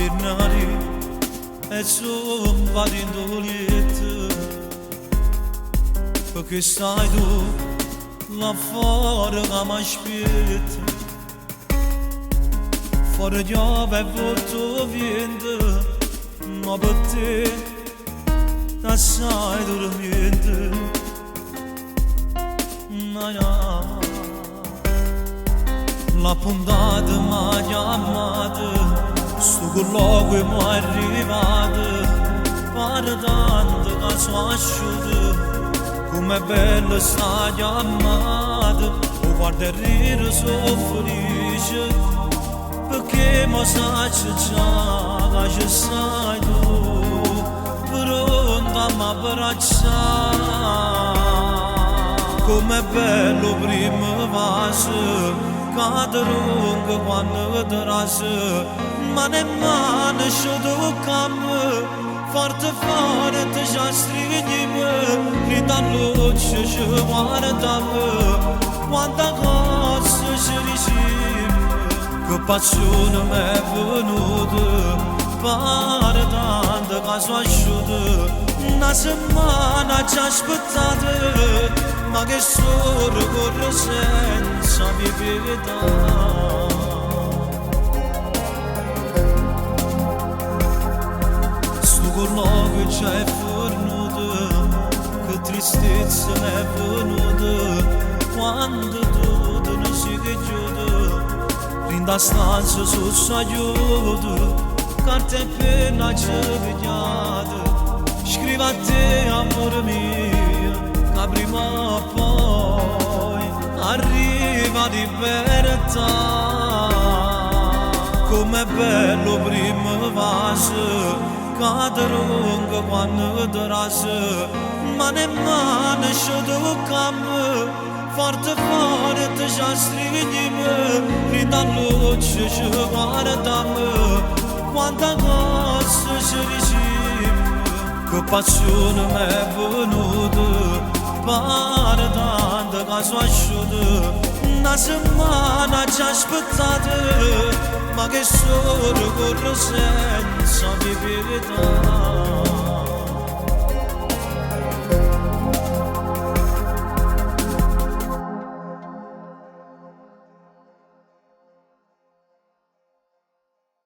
birnari e zumba din doliet Perché stai tu là fuori che mi aspetta Fuori piove molto vento ma per te da stai dormendo La puntata m'ha chiamata Sto colloquio e m'ha arrivato Guardando che sono asciutto Com'è bello sta chiamata O guarda il rire sono felice Perché mi sai già che ci sei tu Pronta a m'abbracciare Com'è bello prima vaso Cade lungo quando ti rase Mano in mano ci toccamo Forte forte ci stringiamo Grida luce ci guardiamo Quanta cosa ci diciamo Che passione mi è venuta Pare tanto che sono asciutto Una settimana ci aspettate Ma che solo corre senza pietà Sto colloquio ci è fornuto Che tristezza mi è venuta Quando tu te ne sei chiuso Rinda stanza sul sagliuto Carta e penna ci vediate Scrivo a te amore mio Che prima o poi arriva libertà Com'è bello prima vaso Cade lungo quando ti rase Mano in mano ci toccamo Forte forte ci stringiamo Grida luce ci guardiamo Quanta cosa ci diciamo Che passione mi è venuta Pare tanto che sono asciutto Una settimana ci aspettate Ma che solo corre senza pietà